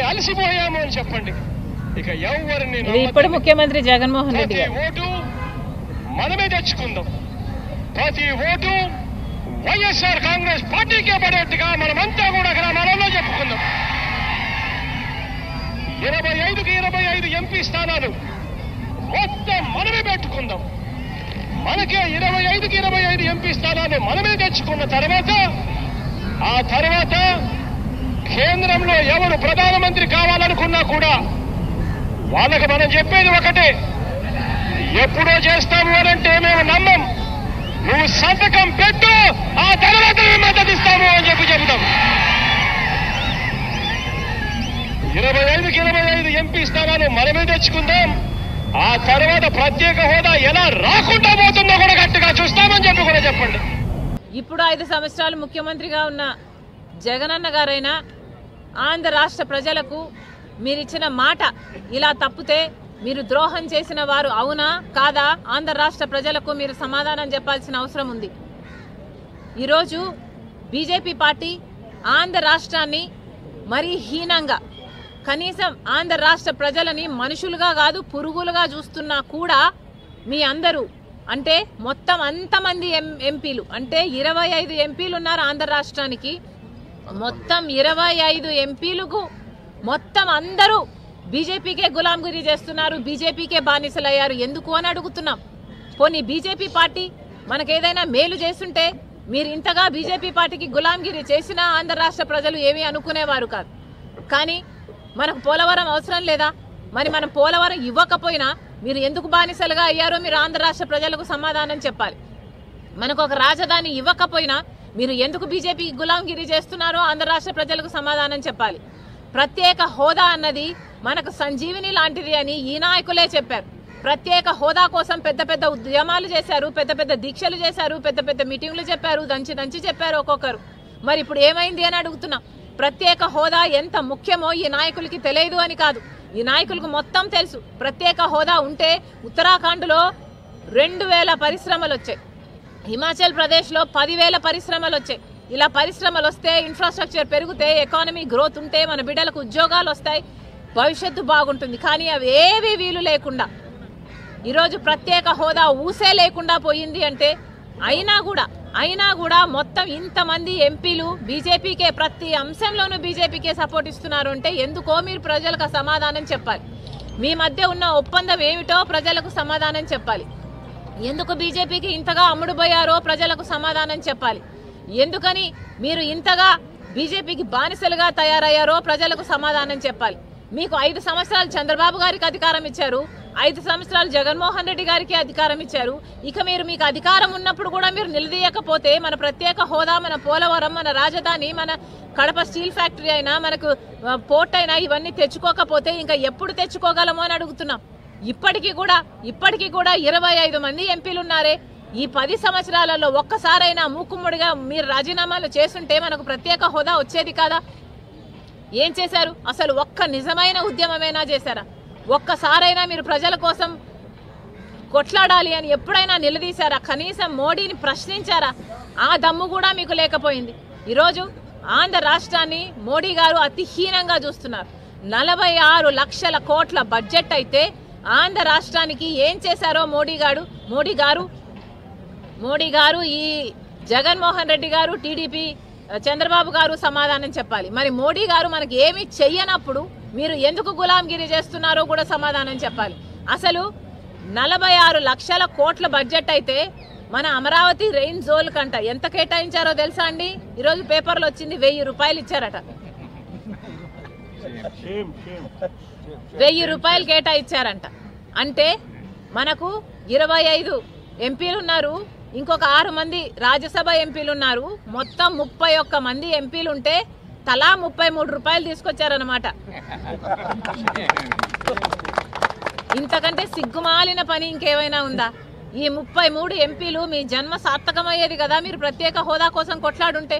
అలసిపోయాము అని చెప్పండి. ఇక ఎవరిని ఇప్పుడు ముఖ్యమంత్రి జగన్మోహన్ రెడ్డి ఓటు మనమే తెచ్చుకుందాం. ప్రతి ఓటు వైఎస్ఆర్ కాంగ్రెస్ పార్టీకే పడేట్టుగా మనమంతా కూడా గ్రామాలలో చెప్పుకుందాం. 25కి 25 ఎంపీ స్థానాలు మొత్తం మనమే పెట్టుకుందాం. మనకే 25కి 25 ఎంపీ స్థానాలు మనమే తెచ్చుకున్న తర్వాత ఆ తర్వాత కేంద్రంలో ఎవరు ప్రధానమంత్రి కావాలనుకున్నా కూడా వాళ్ళకి మనం చెప్పేది ఒకటే, ఎప్పుడో చేస్తాము అనంటే మేము నమ్మం. నువ్వు సంతకం పెట్టు, ఆ తర్వాత మేము మద్దతు ఇస్తాము అని చెబుతాం. 25కి 25 ఎంపీ స్థానాలు మనమే తెచ్చుకుందాం. ఆ తర్వాత ప్రత్యేక హోదా ఎలా రాకుండా పోతుందో కూడా గట్టిగా చూస్తామని చెప్పి కూడా చెప్పండి. ఇప్పుడు 5 సంవత్సరాలు ముఖ్యమంత్రిగా ఉన్న జగనన్న గారైనా ఆంధ్ర రాష్ట్ర ప్రజలకు మీరిచ్చిన మాట ఇలా తప్పితే మీరు ద్రోహం చేసిన వారు అవునా కాదా ఆంధ్ర రాష్ట్ర ప్రజలకు మీరు సమాధానం చెప్పాల్సిన అవసరం ఉంది. ఈరోజు బీజేపీ పార్టీ ఆంధ్ర రాష్ట్రాన్ని మరీ హీనంగా, కనీసం ఆంధ్ర రాష్ట్ర ప్రజలని మనుషులుగా కాదు పురుగులుగా చూస్తున్నా కూడా మీ అందరూ అంటే మొత్తం అంతమంది ఎంపీలు అంటే 25 ఎంపీలు ఉన్నారు ఆంధ్ర రాష్ట్రానికి. మొత్తం 25 ఎంపీలకు మొత్తం అందరూ బీజేపీకే గులాంగిరి చేస్తున్నారు, బీజేపీకే బానిసలయ్యారు. ఎందుకు అని అడుగుతున్నాం. పోనీ బీజేపీ పార్టీ మనకేదైనా మేలు చేస్తుంటే మీరు ఇంతగా బీజేపీ పార్టీకి గులాంగిరి చేసినా ఆంధ్ర రాష్ట్ర ప్రజలు ఏమీ అనుకునేవారు కాదు. కానీ మనకు పోలవరం అవసరం లేదా? మరి మనం పోలవరం ఇవ్వకపోయినా మీరు ఎందుకు బానిసలుగా అయ్యారో మీరు ఆంధ్ర రాష్ట్ర ప్రజలకు సమాధానం చెప్పాలి. మనకు ఒక రాజధాని ఇవ్వకపోయినా మీరు ఎందుకు బీజేపీకి గులాంగిరి చేస్తున్నారో ఆంధ్ర రాష్ట్ర ప్రజలకు సమాధానం చెప్పాలి. ప్రత్యేక హోదా అన్నది మనకు సంజీవిని లాంటిది అని ఈ నాయకులే చెప్పారు. ప్రత్యేక హోదా కోసం పెద్ద పెద్ద ఉద్యమాలు చేశారు, పెద్ద పెద్ద దీక్షలు చేశారు, పెద్ద పెద్ద మీటింగ్లు చెప్పారు, దంచి చెప్పారు ఒక్కొక్కరు. మరి ఇప్పుడు ఏమైంది అని అడుగుతున్నాం. ప్రత్యేక హోదా ఎంత ముఖ్యమో ఈ నాయకులకి తెలియదు అని కాదు, ఈ నాయకులకు మొత్తం తెలుసు. ప్రత్యేక హోదా ఉంటే ఉత్తరాఖండ్లో 2000 పరిశ్రమలు వచ్చాయి, హిమాచల్ ప్రదేశ్లో 10,000 పరిశ్రమలు వచ్చాయి. ఇలా పరిశ్రమలు వస్తే, ఇన్ఫ్రాస్ట్రక్చర్ పెరిగితే, ఎకానమీ గ్రోత్ ఉంటే మన బిడ్డలకు ఉద్యోగాలు వస్తాయి, భవిష్యత్తు బాగుంటుంది. కానీ అవి ఏవి వీలు లేకుండా ఈరోజు ప్రత్యేక హోదా ఊసే లేకుండా పోయింది అంటే అయినా కూడా మొత్తం ఇంతమంది ఎంపీలు బీజేపీకే, ప్రతి అంశంలోనూ బీజేపీకే సపోర్ట్ ఇస్తున్నారు అంటే ఎందుకో మీరు ప్రజలకు సమాధానం చెప్పాలి. మీ మధ్య ఉన్న ఒప్పందం ఏమిటో ప్రజలకు సమాధానం చెప్పాలి. ఎందుకు బీజేపీకి ఇంతగా అమ్ముడుపోయారో ప్రజలకు సమాధానం చెప్పాలి. ఎందుకని మీరు ఇంతగా బీజేపీకి బానిసలుగా తయారయ్యారో ప్రజలకు సమాధానం చెప్పాలి. మీకు 5 సంవత్సరాలు చంద్రబాబు గారికి అధికారం ఇచ్చారు, 5 సంవత్సరాలు జగన్మోహన్ రెడ్డి గారికి అధికారం ఇచ్చారు. ఇక మీకు అధికారం ఉన్నప్పుడు కూడా మీరు నిలదీయకపోతే మన ప్రత్యేక హోదా, మన పోలవరం, మన రాజధాని, మన కడప స్టీల్ ఫ్యాక్టరీ అయినా, మనకు పోర్ట్ అయినా ఇవన్నీ తెచ్చుకోకపోతే ఇంకా ఎప్పుడు తెచ్చుకోగలమో అని అడుగుతున్నాం. ఇప్పటికీ కూడా 25 మంది ఎంపీలు ఉన్నారే. ఈ 10 సంవత్సరాలలో ఒక్కసారైనా మూకుమ్మడిగా మీరు రాజీనామాలు చేస్తుంటే మనకు ప్రత్యేక హోదా వచ్చేది కాదా? ఏం చేశారు? అసలు ఒక్క నిజమైన ఉద్యమమైనా చేశారా? ఒక్కసారైనా మీరు ప్రజల కోసం కొట్లాడాలి అని ఎప్పుడైనా నిలదీశారా? కనీసం మోడీని ప్రశ్నించారా? ఆ దమ్ము కూడా మీకు లేకపోయింది. ఈరోజు ఆంధ్ర రాష్ట్రాన్ని మోడీ గారు అతి హీనంగా చూస్తున్నారు. 46 లక్షల కోట్ల బడ్జెట్ అయితే ఆంధ్ర రాష్ట్రానికి ఏం చేశారో మోడీ గారు ఈ జగన్మోహన్ రెడ్డి గారు, టీడీపీ చంద్రబాబు గారు సమాధానం చెప్పాలి. మరి మోడీ గారు మనకి ఏమి చెయ్యనప్పుడు మీరు ఎందుకు గులాంగిరి చేస్తున్నారో కూడా సమాధానం చెప్పాలి. అసలు 46 లక్షల కోట్ల బడ్జెట్ అయితే మన అమరావతి రెయిన్ జోన్ కంట ఎంత కేటాయించారో తెలుసా అండి? ఈరోజు పేపర్లో వచ్చింది, 1000 రూపాయలు ఇచ్చారట. 1000 రూపాయలు కేటాయించారంట. అంటే మనకు 25 ఎంపీలు ఉన్నారు, ఇంకొక 6 మంది రాజ్యసభ ఎంపీలు ఉన్నారు. మొత్తం 31 మంది ఎంపీలు ఉంటే తలా 33 రూపాయలు తీసుకొచ్చారన్నమాట. ఇంతకంటే సిగ్గుమాలిన పని ఇంకేమైనా ఉందా? ఈ 33 ఎంపీలు మీ జన్మ సార్థకమయ్యేది కదా మీరు ప్రత్యేక హోదా కోసం కొట్లాడుంటే.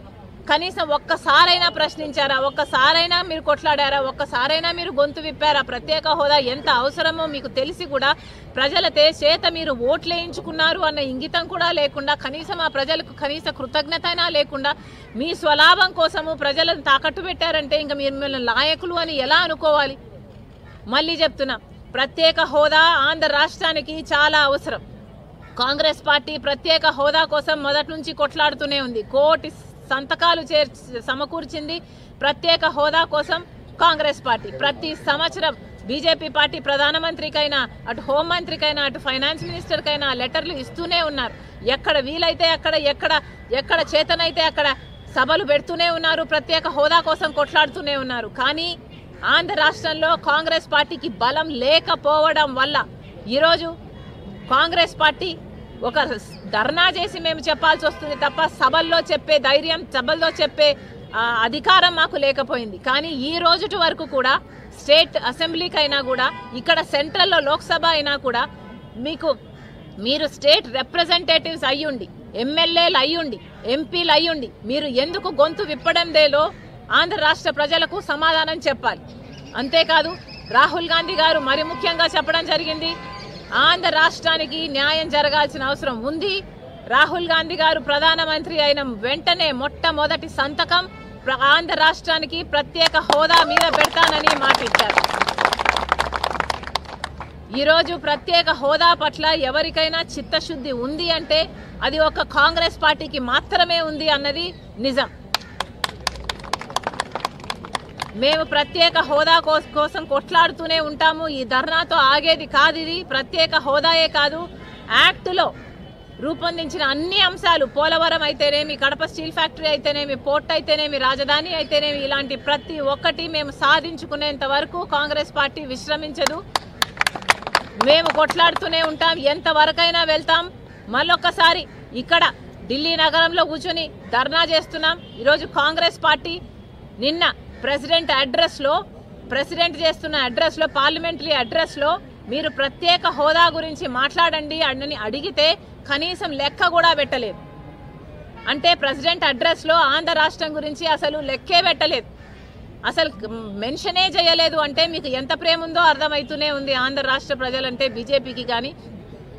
కనీసం ఒక్కసారైనా ప్రశ్నించారా? ఒక్కసారైనా మీరు కొట్లాడారా? ఒక్కసారైనా మీరు గొంతు విప్పారా? ప్రత్యేక హోదా ఎంత అవసరమో మీకు తెలిసి కూడా ప్రజల చేత మీరు ఓట్లేయించుకున్నారు అన్న ఇంగితం కూడా లేకుండా, కనీసం ఆ ప్రజలకు కనీస కృతజ్ఞతైనా లేకుండా మీ స్వలాభం కోసము ప్రజలను తాకట్టు పెట్టారంటే ఇంకా మిమ్మల్ని నాయకులు అని ఎలా అనుకోవాలి? మళ్ళీ చెప్తున్నా, ప్రత్యేక హోదా ఆంధ్ర రాష్ట్రానికి చాలా అవసరం. కాంగ్రెస్ పార్టీ ప్రత్యేక హోదా కోసం మొదటి నుంచి కొట్లాడుతూనే ఉంది. కోటి సంతకాలు సమకూర్చింది ప్రత్యేక హోదా కోసం కాంగ్రెస్ పార్టీ. ప్రతి సంవత్సరం బీజేపీ పార్టీ ప్రధానమంత్రికైనా, అటు హోంమంత్రికైనా, అటు ఫైనాన్స్ మినిస్టర్కైనా లెటర్లు ఇస్తూనే ఉన్నారు. ఎక్కడ వీలైతే అక్కడ, ఎక్కడ చేతనైతే అక్కడ సభలు పెడుతూనే ఉన్నారు, ప్రత్యేక హోదా కోసం కొట్లాడుతూనే ఉన్నారు. కానీ ఆంధ్ర రాష్ట్రంలో కాంగ్రెస్ పార్టీకి బలం లేకపోవడం వల్ల ఈరోజు కాంగ్రెస్ పార్టీ ఒక ధర్నా చేసి మేము చెప్పాల్సి వస్తుంది తప్ప సభల్లో చెప్పే ధైర్యం, సభల్లో చెప్పే అధికారం మాకు లేకపోయింది. కానీ ఈ రోజుటి వరకు కూడా స్టేట్ అసెంబ్లీకైనా కూడా, ఇక్కడ సెంట్రల్లో లోక్సభ అయినా కూడా మీరు స్టేట్ రిప్రజెంటేటివ్స్ అయ్యుండి, ఎమ్మెల్యేలు అయ్యుండి, ఎంపీలు అయ్యుండి మీరు ఎందుకు గొంతు విప్పడం లేదో ఆంధ్ర రాష్ట్ర ప్రజలకు సమాధానం చెప్పాలి. అంతేకాదు రాహుల్ గాంధీ గారు మరి ముఖ్యంగా చెప్పడం జరిగింది, ఆంధ్ర రాష్ట్రానికి న్యాయం జరగాల్సిన అవసరం ఉంది. రాహుల్ గాంధీ గారు ప్రధానమంత్రి అయిన వెంటనే మొట్టమొదటి సంతకం ఆంధ్ర రాష్ట్రానికి ప్రత్యేక హోదా మీద పెడతానని మాట ఇచ్చారు. ఈరోజు ప్రత్యేక హోదా పట్ల ఎవరికైనా చిత్తశుద్ధి ఉంది అంటే అది ఒక కాంగ్రెస్ పార్టీకి మాత్రమే ఉంది అన్నది నిజం. మేము ప్రత్యేక హోదా కోసం కొట్లాడుతూనే ఉంటాము. ఈ ధర్నాతో ఆగేది కాదు. ఇది ప్రత్యేక హోదాయే కాదు, యాక్టులో రూపొందించిన అన్ని అంశాలు, పోలవరం అయితేనేమి, కడప స్టీల్ ఫ్యాక్టరీ అయితేనేమి, పోర్ట్ అయితేనేమి, రాజధాని అయితేనేమి, ఇలాంటి ప్రతి ఒక్కటి మేము సాధించుకునేంత వరకు కాంగ్రెస్ పార్టీ విశ్రమించదు. మేము కొట్లాడుతూనే ఉంటాం, ఎంతవరకైనా వెళ్తాం. మళ్ళొక్కసారి ఇక్కడ ఢిల్లీ నగరంలో కూర్చొని ధర్నా చేస్తున్నాం. ఈరోజు కాంగ్రెస్ పార్టీ నిన్న ప్రెసిడెంట్ చేస్తున్న అడ్రస్లో, పార్లమెంటరీ అడ్రస్లో మీరు ప్రత్యేక హోదా గురించి మాట్లాడండి అని అడిగితే కనీసం లెక్క కూడా పెట్టలేదు. అంటే ప్రెసిడెంట్ అడ్రస్లో ఆంధ్ర రాష్ట్రం గురించి అసలు లెక్కే పెట్టలేదు, అసలు మెన్షనే చేయలేదు. అంటే మీకు ఎంత ప్రేమ ఉందో అర్థమవుతూనే ఉంది ఆంధ్ర రాష్ట్ర ప్రజలంటే బీజేపీకి కానీ,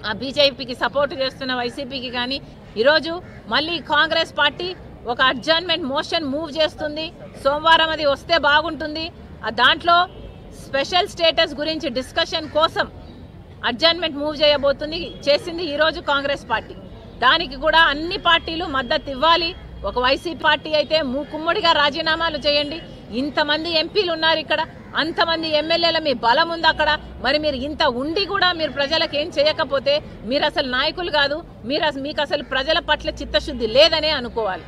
ఆ బీజేపీకి సపోర్ట్ చేస్తున్న వైసీపీకి కానీ. ఈరోజు మళ్ళీ కాంగ్రెస్ పార్టీ ఒక అడ్జర్న్మెంట్ మోషన్ మూవ్ చేస్తుంది. సోమవారం అది వస్తే బాగుంటుంది. దాంట్లో స్పెషల్ స్టేటస్ గురించి డిస్కషన్ కోసం అడ్జర్న్మెంట్ మూవ్ చేసింది ఈరోజు కాంగ్రెస్ పార్టీ. దానికి కూడా అన్ని పార్టీలు మద్దతు ఇవ్వాలి. ఒక వైసీపీ పార్టీ అయితే మూకుమ్మడిగా రాజీనామాలు చేయండి. ఇంతమంది ఎంపీలు ఉన్నారు ఇక్కడ, అంతమంది ఎమ్మెల్యేల మీ బలం ఉంది అక్కడ. మరి మీరు ఇంత ఉండి కూడా మీరు ప్రజలకు ఏం చేయకపోతే మీరు అసలు నాయకులు కాదు, మీకు అసలు ప్రజల పట్ల చిత్తశుద్ధి లేదనే అనుకోవాలి.